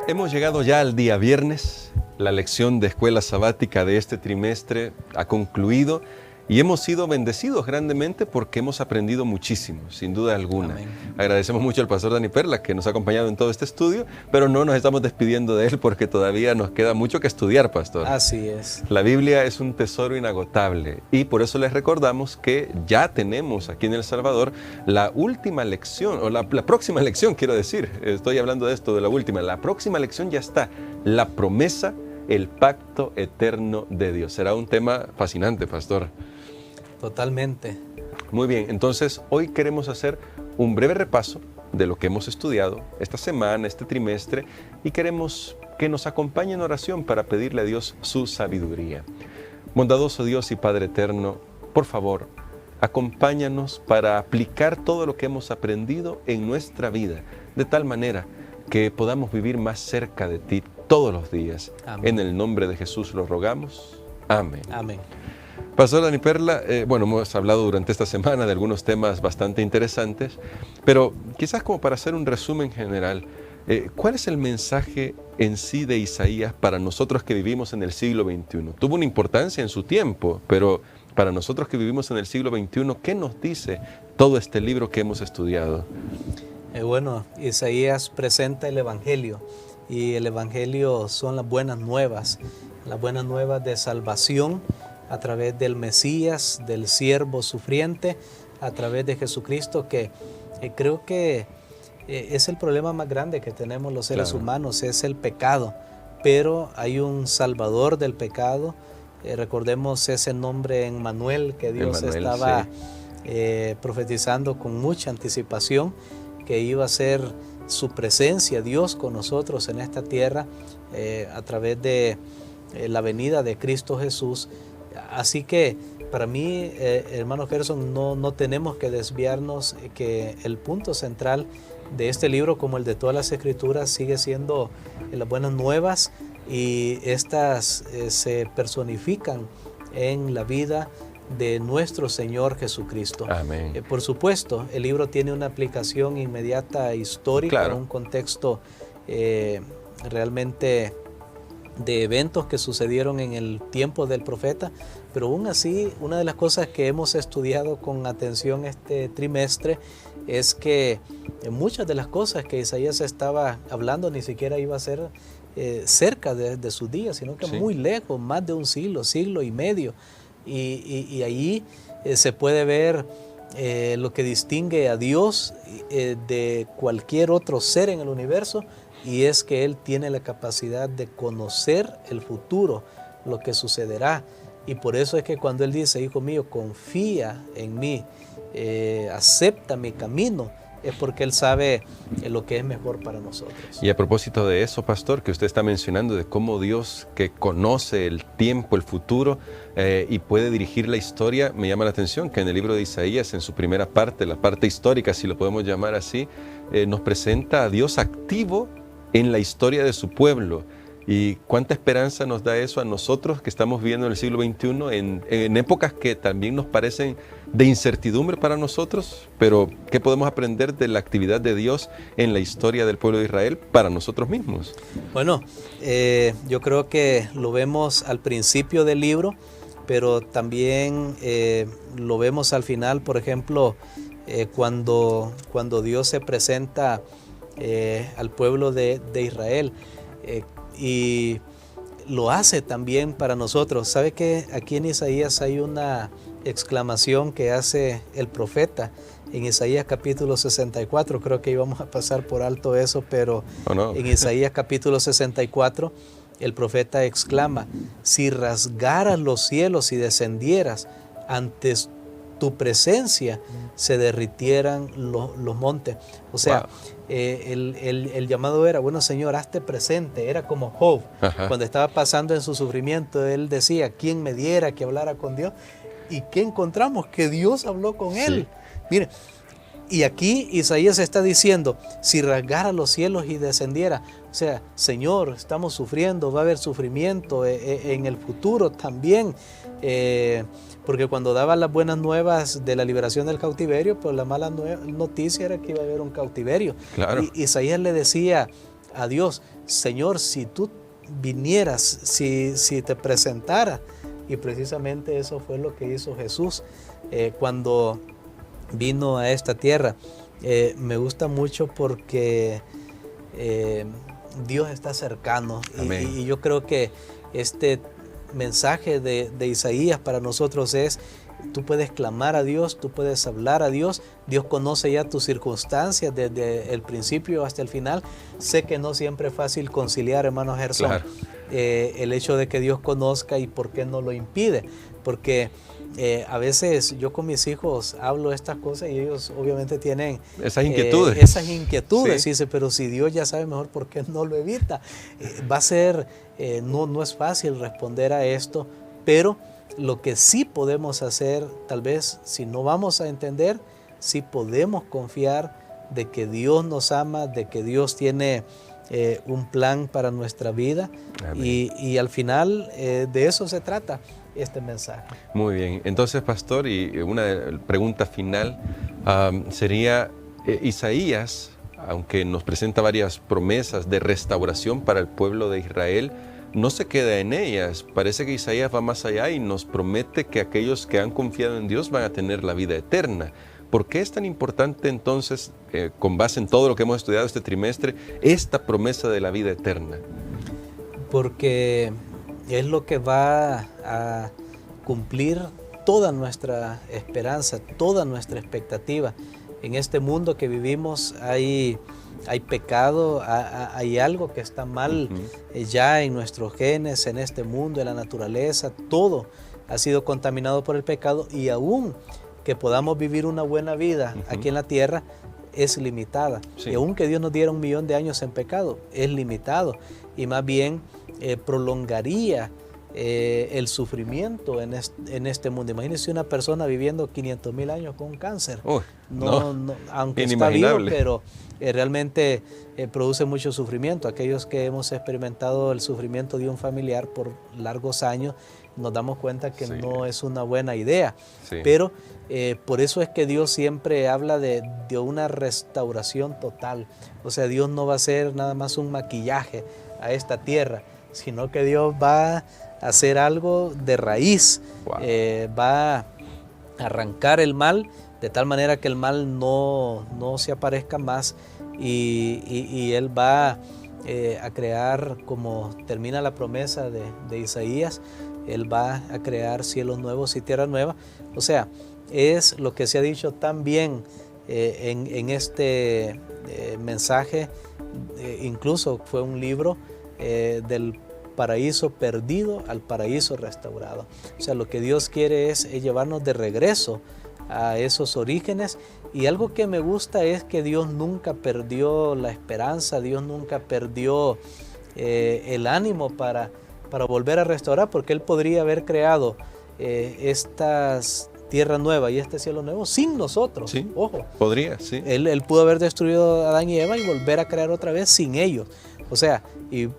Hemos llegado ya al día viernes, la lección de escuela sabática de este trimestre ha concluido y hemos sido bendecidos grandemente porque hemos aprendido muchísimo, sin duda alguna. Amén. Agradecemos mucho al pastor Dani Perla que nos ha acompañado en todo este estudio, pero no nos estamos despidiendo de él porque todavía nos queda mucho que estudiar, pastor. Así es. La Biblia es un tesoro inagotable y por eso les recordamos que ya tenemos aquí en El Salvador la última lección, o la próxima lección quiero decir, estoy hablando de esto, de la última, la próxima lección ya está, la promesa, el pacto eterno de Dios. Será un tema fascinante, pastor. Totalmente. Muy bien, entonces hoy queremos hacer un breve repaso de lo que hemos estudiado esta semana, este trimestre, y queremos que nos acompañe en oración para pedirle a Dios su sabiduría. Bondadoso Dios y Padre eterno, por favor, acompáñanos para aplicar todo lo que hemos aprendido en nuestra vida, de tal manera que podamos vivir más cerca de ti todos los días. Amén. En el nombre de Jesús lo rogamos. Amén. Amén. Pastor Dani Perla, hemos hablado durante esta semana de algunos temas bastante interesantes, pero quizás como para hacer un resumen general, ¿cuál es el mensaje en sí de Isaías para nosotros que vivimos en el siglo XXI? Tuvo una importancia en su tiempo, pero para nosotros que vivimos en el siglo XXI, ¿qué nos dice todo este libro que hemos estudiado? Isaías presenta el Evangelio, y el Evangelio son las buenas nuevas de salvación, a través del Mesías, del siervo sufriente, a través de Jesucristo, que creo que es el problema más grande que tenemos los seres humanos, es el pecado, pero hay un salvador del pecado. Recordemos ese nombre en Manuel que Dios estaba profetizando con mucha anticipación, que iba a ser su presencia, Dios con nosotros en esta tierra, a través de la venida de Cristo Jesús. Así que para mí, hermano Gerson, no tenemos que desviarnos, que el punto central de este libro, como el de todas las escrituras, sigue siendo las buenas nuevas, y estas se personifican en la vida de nuestro Señor Jesucristo. Amén. Por supuesto, el libro tiene una aplicación inmediata histórica, un contexto realmente de eventos que sucedieron en el tiempo del profeta, pero aún así, una de las cosas que hemos estudiado con atención este trimestre es que muchas de las cosas que Isaías estaba hablando ni siquiera iba a ser cerca de sus días, sino que muy lejos, más de un siglo y medio, y allí se puede ver lo que distingue a Dios de cualquier otro ser en el universo, y es que Él tiene la capacidad de conocer el futuro, lo que sucederá. Y por eso es que cuando Él dice, hijo mío, confía en mí, acepta mi camino, es porque Él sabe lo que es mejor para nosotros. Y a propósito de eso, pastor, que usted está mencionando, de cómo Dios, que conoce el tiempo, el futuro, y puede dirigir la historia, me llama la atención que en el libro de Isaías, en su primera parte, la parte histórica, si lo podemos llamar así, nos presenta a Dios activo en la historia de su pueblo. Y cuánta esperanza nos da eso a nosotros que estamos viviendo en el siglo XXI, en épocas que también nos parecen de incertidumbre para nosotros, pero ¿qué podemos aprender de la actividad de Dios en la historia del pueblo de Israel para nosotros mismos? Bueno, yo creo que lo vemos al principio del libro, pero también lo vemos al final, por ejemplo, cuando Dios se presenta al pueblo de Israel, y lo hace también para nosotros. ¿Sabe que aquí en Isaías hay una exclamación que hace el profeta en Isaías capítulo 64? Creo que íbamos a pasar por alto eso, pero en Isaías capítulo 64 el profeta exclama: si rasgaras los cielos y descendieras, antes tu presencia se derritieran los montes. O sea, el llamado era, bueno, Señor, hazte presente. Era como Job, cuando estaba pasando en su sufrimiento, él decía, ¿quién me diera que hablara con Dios? ¿Y qué encontramos? Que Dios habló con él. Mire, y aquí Isaías está diciendo, si rasgara los cielos y descendiera. O sea, Señor, estamos sufriendo, va a haber sufrimiento en el futuro también. Porque cuando daba las buenas nuevas de la liberación del cautiverio, pues la mala noticia era que iba a haber un cautiverio. Claro. Y Isaías le decía a Dios, Señor, si tú vinieras, si te presentara. Y precisamente eso fue lo que hizo Jesús cuando vino a esta tierra. Me gusta mucho porque Dios está cercano. Y yo creo que este mensaje de Isaías para nosotros es: tú puedes clamar a Dios, tú puedes hablar a Dios. Dios conoce ya tus circunstancias desde el principio hasta el final. Sé que no siempre es fácil conciliar, hermano Gerson, claro, el hecho de que Dios conozca, y por qué no lo impide. Porque a veces yo con mis hijos hablo estas cosas y ellos obviamente tienen esas inquietudes. Sí. Y dice, pero si Dios ya sabe mejor, ¿por qué no lo evita? Va a ser, no es fácil responder a esto, pero lo que sí podemos hacer, tal vez si no vamos a entender, sí podemos confiar de que Dios nos ama, de que Dios tiene un plan para nuestra vida. Y al final de eso se trata este mensaje. Muy bien. Entonces, pastor, y una pregunta final sería, Isaías, aunque nos presenta varias promesas de restauración para el pueblo de Israel, no se queda en ellas. Parece que Isaías va más allá y nos promete que aquellos que han confiado en Dios van a tener la vida eterna. ¿Por qué es tan importante entonces, con base en todo lo que hemos estudiado este trimestre, esta promesa de la vida eterna? Porque es lo que va a cumplir toda nuestra esperanza, toda nuestra expectativa. En este mundo que vivimos hay pecado, hay algo que está mal ya en nuestros genes, en este mundo, en la naturaleza. Todo ha sido contaminado por el pecado, y aún que podamos vivir una buena vida aquí en la tierra es limitada. Sí. Y aún que Dios nos diera 1.000.000 de años en pecado, es limitado, y más bien prolongaría el sufrimiento en este mundo. Imagínense una persona viviendo 500.000 años con cáncer. No, aunque está vivo, pero realmente produce mucho sufrimiento. Aquellos que hemos experimentado el sufrimiento de un familiar por largos años, nos damos cuenta que no es una buena idea. Sí. Pero por eso es que Dios siempre habla de una restauración total. O sea, Dios no va a hacer nada más un maquillaje a esta tierra, sino que Dios va a hacer algo de raíz. Wow. Va a arrancar el mal de tal manera que el mal no se aparezca más, y Él va a crear, como termina la promesa de Isaías, Él va a crear cielos nuevos y tierra nueva. O sea, es lo que se ha dicho también en este mensaje. Incluso fue un libro del paraíso perdido al paraíso restaurado. O sea, lo que Dios quiere es llevarnos de regreso a esos orígenes. Y algo que me gusta es que Dios nunca perdió la esperanza, Dios nunca perdió el ánimo para volver a restaurar, porque Él podría haber creado estas tierra nueva y este cielo nuevo sin nosotros. Sí, ojo. Podría, sí. Él pudo haber destruido a Adán y Eva y volver a crear otra vez sin ellos. O sea, y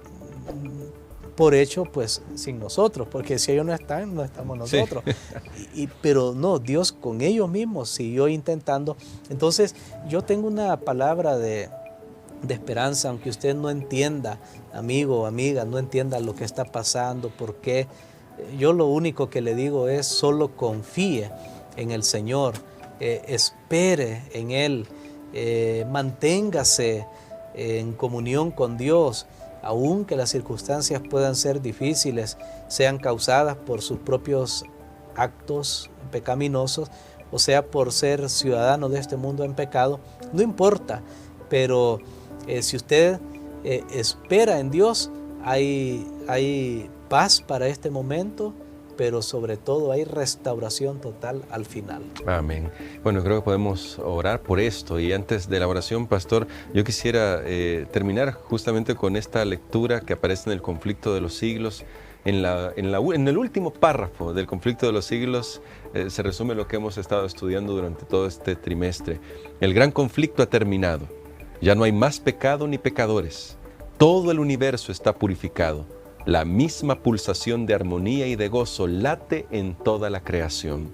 por hecho, pues sin nosotros, porque si ellos no están, no estamos nosotros. Sí. Pero no, Dios con ellos mismos siguió intentando. Entonces, yo tengo una palabra de esperanza, aunque usted no entienda, amigo o amiga, no entienda lo que está pasando, por qué. Yo lo único que le digo es: solo confíe en el Señor, espere en Él, manténgase en comunión con Dios, aun que las circunstancias puedan ser difíciles, sean causadas por sus propios actos pecaminosos, o sea, por ser ciudadano de este mundo en pecado. No importa, pero si usted espera en Dios, hay paz para este momento, pero sobre todo hay restauración total al final. Amén. Bueno, creo que podemos orar por esto. Y antes de la oración, pastor, yo quisiera terminar justamente con esta lectura que aparece en el Conflicto de los Siglos. En el último párrafo del Conflicto de los Siglos se resume lo que hemos estado estudiando durante todo este trimestre. El gran conflicto ha terminado. Ya no hay más pecado ni pecadores. Todo el universo está purificado. La misma pulsación de armonía y de gozo late en toda la creación.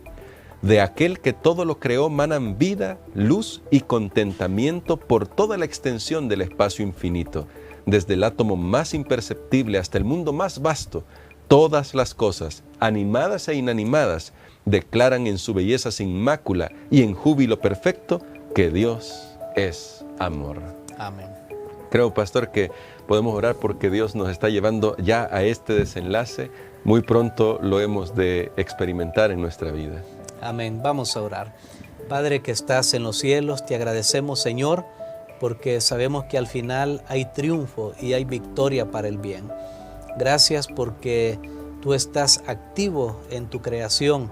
De aquel que todo lo creó manan vida, luz y contentamiento por toda la extensión del espacio infinito. desde el átomo más imperceptible hasta el mundo más vasto, todas las cosas, animadas e inanimadas, declaran en su belleza sin mácula y en júbilo perfecto que Dios es amor. Amén. Creo, pastor, que podemos orar porque Dios nos está llevando ya a este desenlace. Muy pronto lo hemos de experimentar en nuestra vida. Amén. Vamos a orar. Padre que estás en los cielos, te agradecemos, Señor, porque sabemos que al final hay triunfo y hay victoria para el bien. Gracias porque tú estás activo en tu creación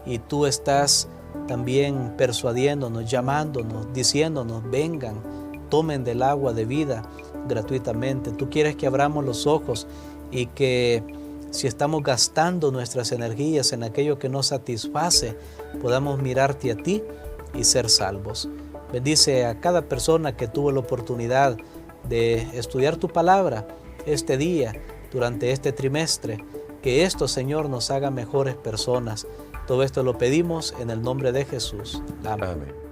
y tú estás también persuadiéndonos, llamándonos, diciéndonos, vengan, tomen del agua de vida gratuitamente. Tú quieres que abramos los ojos y que si estamos gastando nuestras energías en aquello que nos satisface, podamos mirarte a ti y ser salvos. Bendice a cada persona que tuvo la oportunidad de estudiar tu palabra este día, durante este trimestre. Que esto, Señor, nos haga mejores personas. Todo esto lo pedimos en el nombre de Jesús. Amén. Amén.